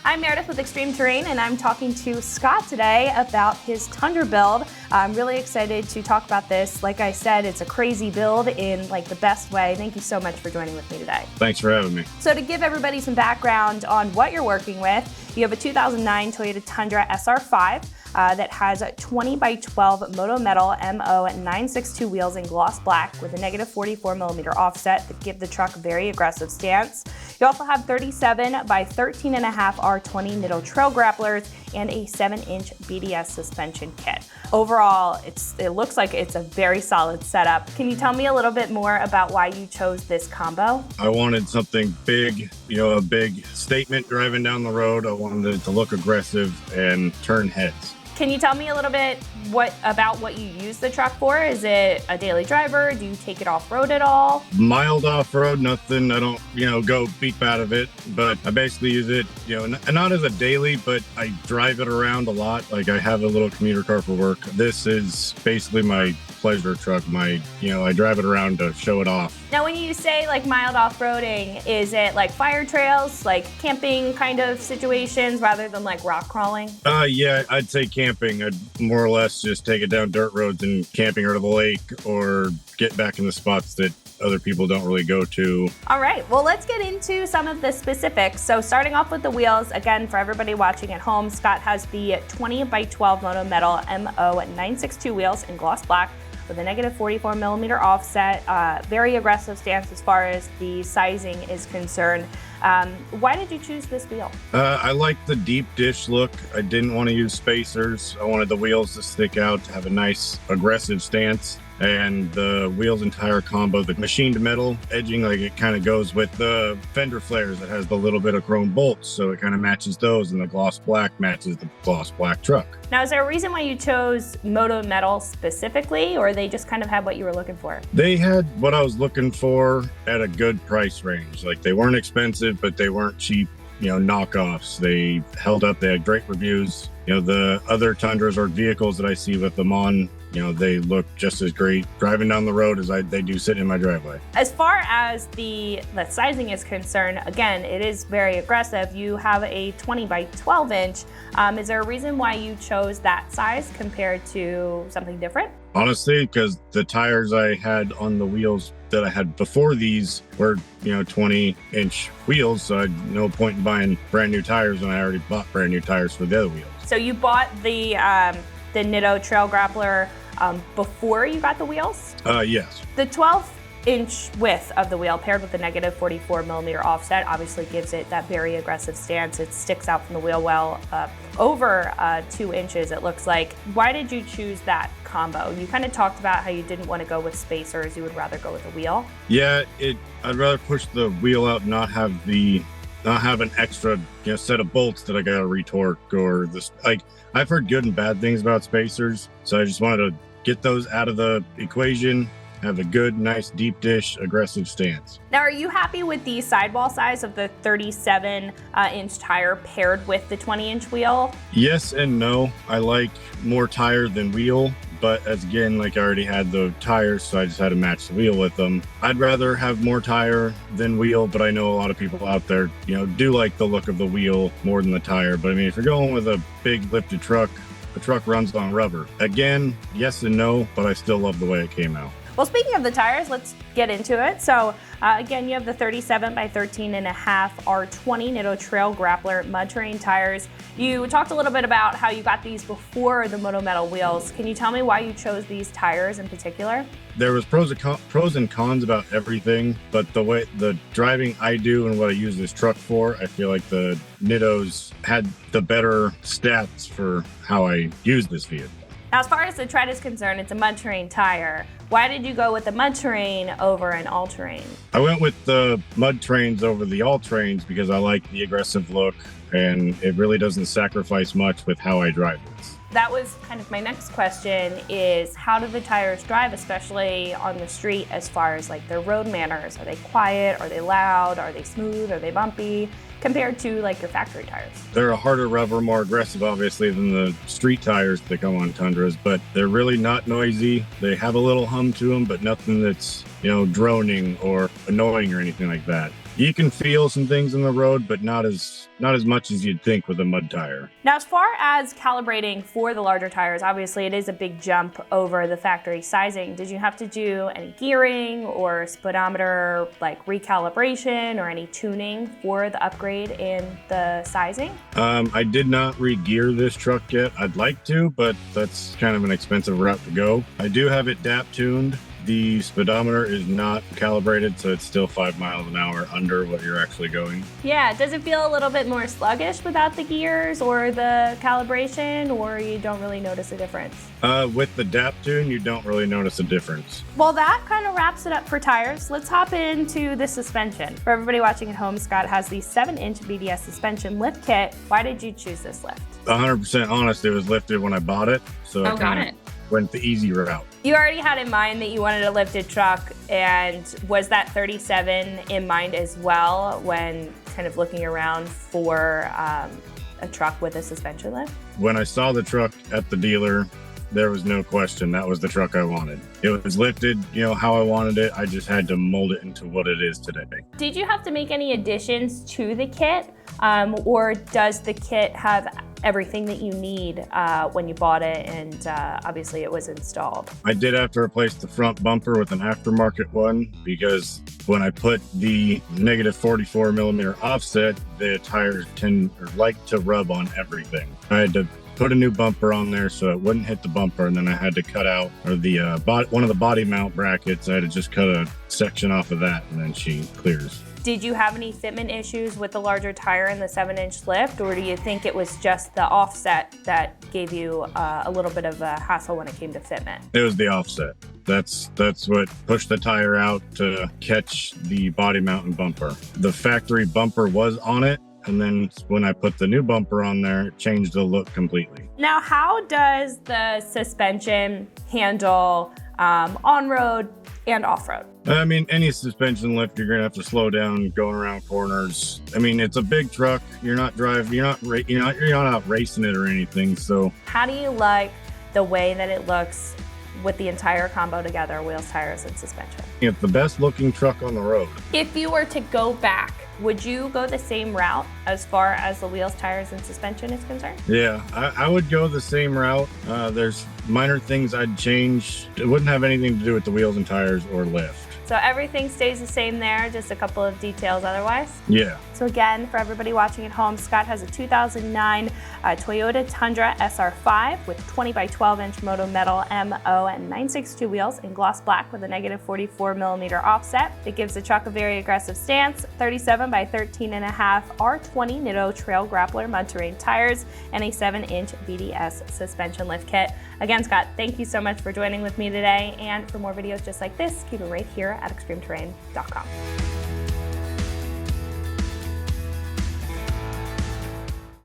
I'm Meredith with Extreme Terrain, and I'm talking to Scott today about his Tundra build. I'm really excited to talk about this. Like I said, it's a crazy build in like the best way. Thank you so much for joining with me today. Thanks for having me. So to give everybody some background on what you're working with, you have a 2009 Toyota Tundra SR5 that has 20 by 12 Moto Metal MO 962 wheels in gloss black with a negative 44 millimeter offset that give the truck a very aggressive stance. You also have 37 by 13.5 R20 Nitto Trail Grapplers and a 7-inch BDS suspension kit. Overall, it looks like it's a very solid setup. Can you tell me a little bit more about why you chose this combo? I wanted something big, a big statement driving down the road. I wanted it to look aggressive and turn heads. Can you tell me a little bit about what you use the truck for? Is it a daily driver? Do you take it off-road at all? Mild off-road, nothing. I don't, go beep out of it, but I basically use it, not as a daily, but I drive it around a lot. Like I have a little commuter car for work. This is basically my pleasure truck. I drive it around to show it off. Now, when you say like mild off-roading, is it like fire trails, like camping kind of situations rather than like rock crawling? Yeah, I'd say camping. I'd more or less just take it down dirt roads and camping or to the lake or get back in the spots that other people don't really go to. All right, well, let's get into some of the specifics. So starting off with the wheels, again, for everybody watching at home, Scott has the 20 by 12 Moto Metal MO 962 wheels in gloss black with a negative 44 millimeter offset, very aggressive stance as far as the sizing is concerned. Why did you choose this wheel? I like the deep dish look. I didn't want to use spacers. I wanted the wheels to stick out, to have a nice aggressive stance. And the wheels and tire combo, the machined metal edging, like it kind of goes with the fender flares. It has the little bit of chrome bolts, so it kind of matches those, and the gloss black matches the gloss black truck. Now, is there a reason why you chose Moto Metal specifically, or they just kind of had what you were looking for? They had what I was looking for at a good price range. Like they weren't expensive, but they weren't cheap, knockoffs. They held up, they had great reviews. The other Tundras or vehicles that I see with them on, they look just as great driving down the road as they do sitting in my driveway. As far as the sizing is concerned, again, it is very aggressive. You have a 20 by 12 inch. Is there a reason why you chose that size compared to something different? Honestly, because the tires I had on the wheels that I had before these were, 20-inch wheels, so I had no point in buying brand new tires when I already bought brand new tires for the other wheels. So you bought the Nitto Trail Grappler before you got the wheels? Yes. The 12-inch width of the wheel paired with the negative 44 millimeter offset obviously gives it that very aggressive stance. It sticks out from the wheel well over 2 inches, it looks like. Why did you choose that combo? You kind of talked about how you didn't want to go with spacers. You would rather go with a wheel. Yeah, I'd rather push the wheel out, not have an extra set of bolts that I gotta retorque or this. Like I've heard good and bad things about spacers, so I just wanted to get those out of the equation, have a good, nice, deep dish, aggressive stance. Now, are you happy with the sidewall size of the 37-inch tire paired with the 20-inch wheel? Yes and no. I like more tire than wheel, but as again, like I already had the tires, so I just had to match the wheel with them. I'd rather have more tire than wheel, but I know a lot of people out there, do like the look of the wheel more than the tire. But I mean, if you're going with a big lifted truck, the truck runs on rubber. Again, yes and no, but I still love the way it came out. Well, speaking of the tires, let's get into it. So again, you have the 37 by 13.5 R20 Nitto Trail Grappler Mud Terrain tires. You talked a little bit about how you got these before the Moto Metal wheels. Can you tell me why you chose these tires in particular? There was pros and cons about everything, but the driving I do and what I use this truck for, I feel like the Nittos had the better stats for how I use this vehicle. Now, as far as the tread is concerned, it's a mud terrain tire. Why did you go with the mud terrain over an all-terrain? I went with the mud terrains over the all-terrains because I like the aggressive look, and it really doesn't sacrifice much with how I drive this. That was kind of my next question, is how do the tires drive, especially on the street, as far as like their road manners? Are they quiet? Are they loud? Are they smooth? Are they bumpy? Compared to like your factory tires? They're a harder rubber, more aggressive obviously than the street tires that come on Tundras, but they're really not noisy. They have a little hum to them, but nothing that's, droning or annoying or anything like that. You can feel some things in the road, but not as much as you'd think with a mud tire. Now, as far as calibrating for the larger tires, obviously it is a big jump over the factory sizing. Did you have to do any gearing or speedometer like recalibration or any tuning for the upgrade in the sizing? I did not re-gear this truck yet. I'd like to, but that's kind of an expensive route to go. I do have it DAP tuned. The speedometer is not calibrated, so it's still 5 miles an hour under what you're actually going. Yeah, does it feel a little bit more sluggish without the gears or the calibration, or you don't really notice a difference? With the DAP tune, you don't really notice a difference. Well, that kind of wraps it up for tires. Let's hop into the suspension. For everybody watching at home, Scott has the 7-inch BDS suspension lift kit. Why did you choose this lift? 100% honest, it was lifted when I bought it, so I got it. Went the easy route. You already had in mind that you wanted a lifted truck, and was that 37 in mind as well when kind of looking around for a truck with a suspension lift? When I saw the truck at the dealer, there was no question that was the truck I wanted. It was lifted, how I wanted it. I just had to mold it into what it is today. Did you have to make any additions to the kit, or does the kit have everything that you need when you bought it and obviously it was installed? I did have to replace the front bumper with an aftermarket one because when I put the negative 44 millimeter offset, the tires like to rub on everything. I had to put a new bumper on there so it wouldn't hit the bumper, and then I had to cut out one of the body mount brackets. I had to just cut a section off of that, and then she clears. Did you have any fitment issues with the larger tire and the 7-inch lift, or do you think it was just the offset that gave you a little bit of a hassle when it came to fitment? It was the offset. That's what pushed the tire out to catch the body mount and bumper. The factory bumper was on it, and then when I put the new bumper on there, it changed the look completely. Now, how does the suspension handle on-road and off-road? I mean, any suspension lift, you're gonna have to slow down going around corners. I mean, it's a big truck. You're not out racing it or anything. So, how do you like the way that it looks with the entire combo together, wheels, tires, and suspension? It's the best looking truck on the road. If you were to go back, would you go the same route as far as the wheels, tires, and suspension is concerned? Yeah, I would go the same route. There's minor things I'd change. It wouldn't have anything to do with the wheels and tires or lift. So everything stays the same there, just a couple of details otherwise? Yeah. So again, for everybody watching at home, Scott has a 2009 Toyota Tundra SR5 with 20 by 12 inch Moto Metal MO and 962 wheels in gloss black with a negative 44 millimeter offset. It gives the truck a very aggressive stance, 37 by 13.5 R20 Nitto Trail Grappler Mud-Terrain tires, and a 7-inch BDS suspension lift kit. Again, Scott, thank you so much for joining with me today. And for more videos just like this, keep it right here at ExtremeTerrain.com.